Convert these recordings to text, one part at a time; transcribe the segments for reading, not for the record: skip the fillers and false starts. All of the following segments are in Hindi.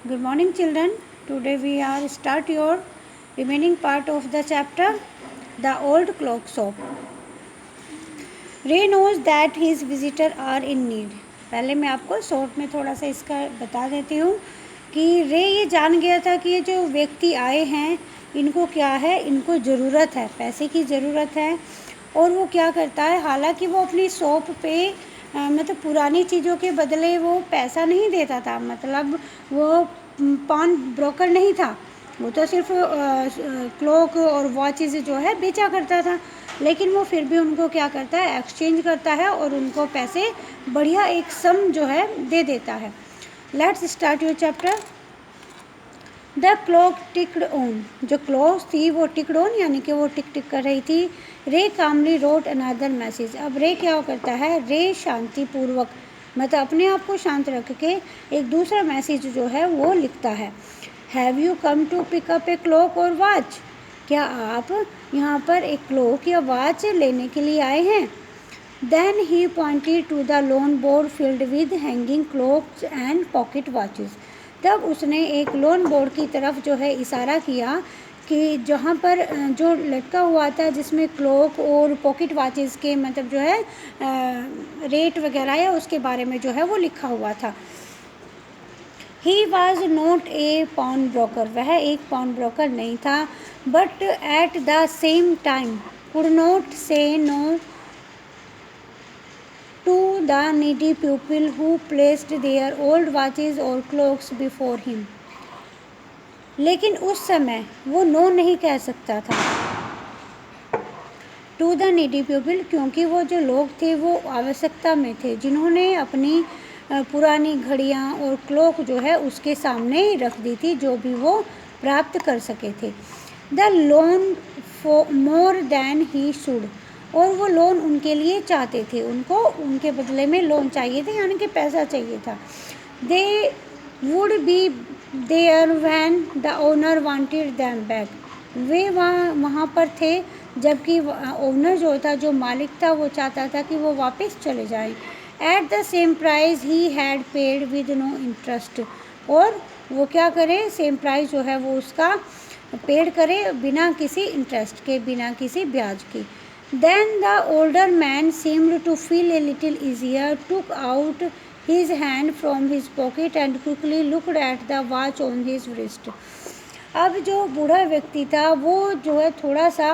Good morning, children. Today we are start your remaining part of the chapter, The Old Clock Shop. Ray knows that his visitor are in need. पहले मैं आपको शॉर्ट में थोड़ा सा इसका बता देती हूँ कि रे ये जान गया था कि ये जो व्यक्ति आए हैं इनको क्या है, इनको ज़रूरत है, पैसे की ज़रूरत है। और वो क्या करता है, हालांकि वो अपनी शॉप पे मतलब पुरानी चीज़ों के बदले वो पैसा नहीं देता था, मतलब वो पान ब्रोकर नहीं था, वो तो सिर्फ क्लॉक और वॉचेस जो है बेचा करता था। लेकिन वो फिर भी उनको क्या करता है, एक्सचेंज करता है और उनको पैसे बढ़िया एक सम जो है दे देता है। Let's start your chapter. The clock ticked on, जो क्लॉक थी वो टिक्ड ऑन यानी कि वो टिक टिक कर रही थी। रे कामली रोट अनदर मैसेज, अब रे क्या करता है, रे शांतिपूर्वक मतलब अपने आप को शांत रख के एक दूसरा मैसेज जो है वो लिखता है। Have you come to pick up a clock और वॉच, क्या आप यहाँ पर एक क्लॉक या वॉच लेने के लिए आए हैं। Then he pointed to the long board filled with hanging clocks and pocket watches, तब उसने एक लोन बोर्ड की तरफ जो है इशारा किया कि जहाँ पर जो लटका हुआ था जिसमें क्लॉक और पॉकेट वॉचेस के मतलब जो है रेट वगैरह या उसके बारे में जो है वो लिखा हुआ था। He was not a pound broker, वह एक पाउंड ब्रोकर नहीं था, but at the same time could not से no to the needy people who placed their old watches or clocks before him, लेकिन उस समय वो नो नहीं कह सकता था टू द नीडी पीपल, क्योंकि वो जो लोग थे वो आवश्यकता में थे, जिन्होंने अपनी पुरानी घड़ियाँ और क्लॉक जो है उसके सामने रख दी थी, जो भी वो प्राप्त कर सके थे। The loan for more than he should, और वो लोन उनके लिए चाहते थे, उनको उनके बदले में लोन चाहिए थे यानी कि पैसा चाहिए था। They would be there when the owner wanted them back, वे वहाँ पर थे जबकि ओनर जो था, जो मालिक था, वो चाहता था कि वो वापस चले जाएं। At the same price he had paid with no interest, और वो क्या करे, सेम प्राइस जो है वो उसका पेड करे बिना किसी इंटरेस्ट के, बिना किसी ब्याज के। Then the older man seemed to feel a little easier, took out his hand from his pocket and quickly looked at the watch on his wrist. अब जो बूढ़ा व्यक्ति था वो जो है थोड़ा सा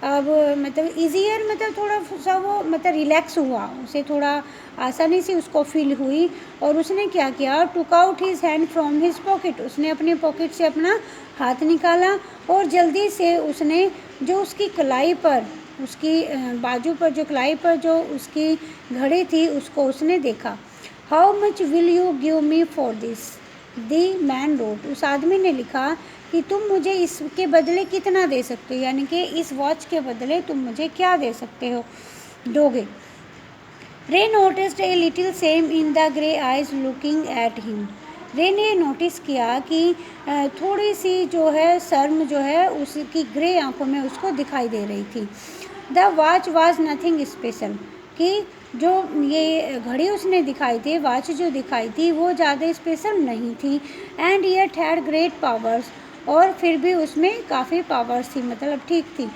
अब मतलब ईजियर मतलब थोड़ा सा वो मतलब रिलैक्स हुआ, उसे थोड़ा आसानी से उसको फील हुई, और उसने क्या किया, took out his hand from his pocket, उसने अपने पॉकेट से अपना हाथ निकाला और जल्दी से उसने जो उसकी कलाई पर, उसकी बाजू पर जो कलाई पर जो उसकी घड़ी थी उसको उसने देखा। How much will you give me for this, the man wrote, उस आदमी ने लिखा कि तुम मुझे इसके बदले कितना दे सकते हो, यानी कि इस वॉच के बदले तुम मुझे क्या दे सकते हो, दोगे। रे noticed a little same in the grey eyes looking at him, रे ने नोटिस किया कि थोड़ी सी जो है शर्म जो है उसकी ग्रे आंखों में उसको दिखाई दे रही थी। The watch was nothing special, कि जो ये घड़ी उसने दिखाई थी, वॉच जो दिखाई थी वो ज़्यादा स्पेशल नहीं थी। And yet had great powers, और फिर भी उसमें काफ़ी पावर्स थी, मतलब ठीक थी।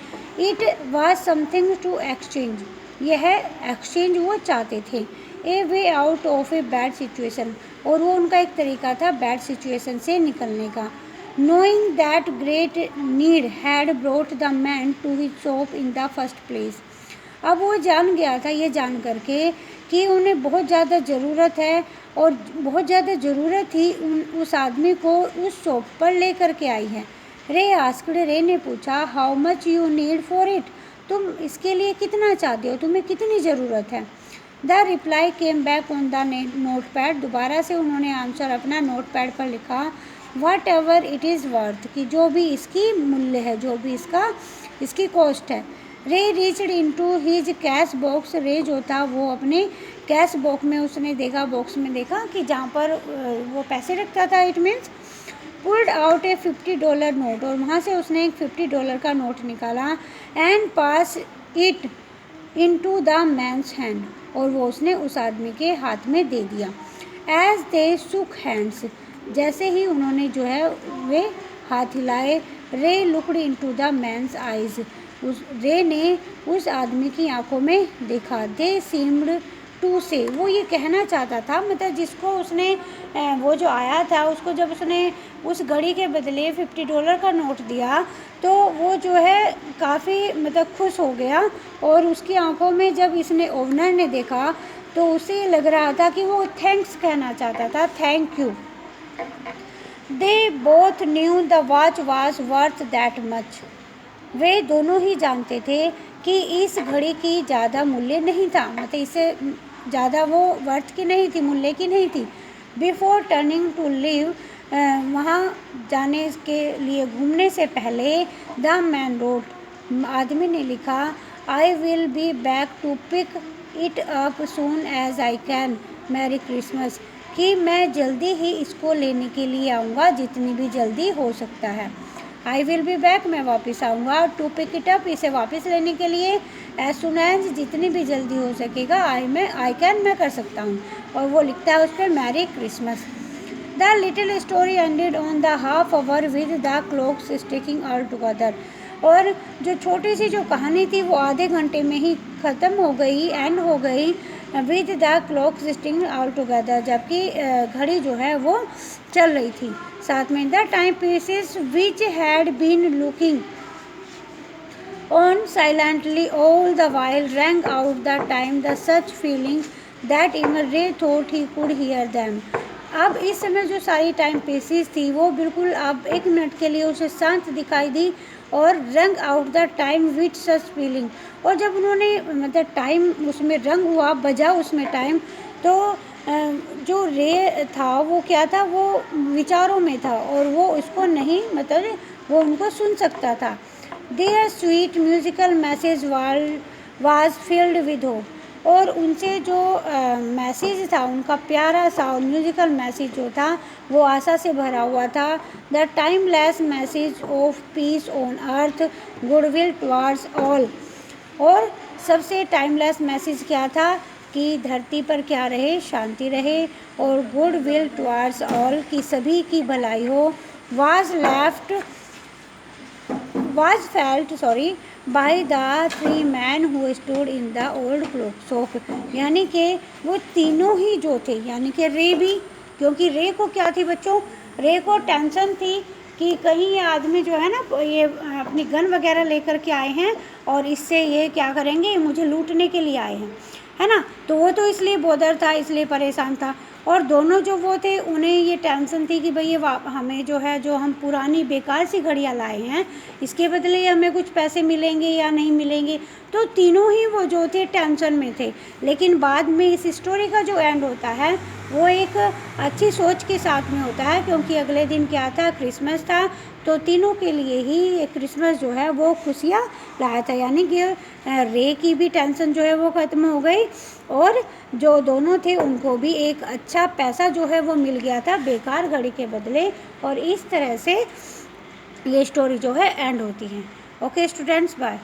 It was something to exchange, यह एक्सचेंज वो चाहते थे। A way out of a bad situation, और वो उनका एक तरीका था बैड सिचुएशन से निकलने का। Knowing that great need had brought the man to his shop in the first place, अब वो जान गया था ये जान करके कि उन्हें बहुत ज़्यादा ज़रूरत है, और बहुत ज़्यादा ज़रूरत ही उस आदमी को उस शॉप पर ले कर के आई है। रे आस्क्ड, रे ने पूछा, how much you need for it, तुम इसके लिए कितना चाहते हो, तुम्हें कितनी ज़रूरत है। The reply came back on the note pad, दोबारा से उन्होंने आंसर अपना नोट पैड पर लिखा, वाट एवर इट इज़ वर्थ, कि जो भी इसकी मूल्य है, जो भी इसकी कॉस्ट है। रे reached into his cash box, रे जो था वो अपने कैश बॉक्स में उसने देखा, बॉक्स में देखा कि जहाँ पर वो पैसे रखता था, it means pulled out a $50 note, और वहाँ से उसने एक $50 का नोट निकाला। And pass it into the man's hand, और वो उसने उस आदमी के हाथ में दे दिया। एज दे शुक हैंड्स, जैसे ही उन्होंने जो है वे हाथ हिलाए, Ray looked into the man's eyes, उस रे ने उस आदमी की आंखों में देखा। दे सीम्ड टू से, वो ये कहना चाहता था, मतलब जिसको उसने वो जो आया था उसको जब उसने उस घड़ी के बदले $50 का नोट दिया तो वो जो है काफ़ी मतलब खुश हो गया, और उसकी आंखों में जब इसने ओनर ने देखा तो उसे लग रहा था कि वो थैंक्स कहना चाहता था, thank you. They both knew the watch was worth that much, वे दोनों ही जानते थे कि इस घड़ी की ज़्यादा मूल्य नहीं था, मतलब इससे ज़्यादा वो वर्थ की नहीं थी, मूल्य की नहीं थी। बिफोर टर्निंग टू लीव, वहाँ जाने के लिए घूमने से पहले, द मैन रोट, आदमी ने लिखा, I will be back to pick it up soon as I can, merry Christmas, कि मैं जल्दी ही इसको लेने के लिए आऊँगा जितनी भी जल्दी हो सकता है। आई विल बी बैक, मैं वापस आऊँगा, टू पिक इट अप, इसे वापस लेने के लिए, एज सुन एज, जितनी भी जल्दी हो सकेगा, आई कैन, मैं कर सकता हूँ, और वो लिखता है उस पर merry Christmas. The little story ended on the half hour with the clocks sticking all together, और जो छोटी सी जो कहानी थी वो आधे घंटे में ही ख़त्म हो गई, एंड हो गई, with the clocks sticking all together, जबकि घड़ी जो है वो चल रही थी साथ में। The timepieces which had been looking on silently all the while rang out the time the such feeling that even Ray thought he could hear them. अब इस समय जो सारी टाइम पीसीस थी वो बिल्कुल अब एक मिनट के लिए उसे शांत दिखाई दी, और रंग out the time with such feeling, और जब उन्होंने मतलब टाइम उसमें रंग हुआ, बजा उसमें टाइम, तो जो रे था वो क्या था, वो विचारों में था और वो उसको नहीं, मतलब वो उनको सुन सकता था। Their sweet musical message was filled with hope, और उनसे जो मैसेज था, उनका प्यारा सा म्यूज़िकल मैसेज जो था वो आशा से भरा हुआ था। The timeless message of peace on earth, goodwill towards all, और सबसे टाइमलेस मैसेज क्या था कि धरती पर क्या रहे, शांति रहे, और गुडविल टुवार्ड्स ऑल, की सभी की भलाई हो, was felt by the three men who stood in the old clock shop, यानी कि वो तीनों ही जो थे, यानी कि रे भी, क्योंकि रे को क्या थी बच्चों, रे को टेंशन थी कि कहीं ये आदमी जो है ना ये अपनी गन वगैरह लेकर के आए हैं और इससे ये क्या करेंगे, मुझे लूटने के लिए आए हैं, है ना। तो वो तो इसलिए बोदर था, इसलिए परेशान था, और दोनों जो वो थे उन्हें ये टेंशन थी कि भाई ये हमें जो है, जो हम पुरानी बेकार सी घड़ियाँ लाए हैं, इसके बदले हमें कुछ पैसे मिलेंगे या नहीं मिलेंगे। तो तीनों ही वो जो थे टेंशन में थे। लेकिन बाद में इस स्टोरी का जो एंड होता है वो एक अच्छी सोच के साथ में होता है, क्योंकि अगले दिन क्या था, क्रिसमस था, तो तीनों के लिए ही ये क्रिसमस जो है वो खुशियाँ लाया था, यानी कि रे की भी टेंशन जो है वो ख़त्म हो गई, और जो दोनों थे उनको भी एक अच्छा पैसा जो है वो मिल गया था बेकार घड़ी के बदले। और इस तरह से ये स्टोरी जो है एंड होती है। Okay students, bye.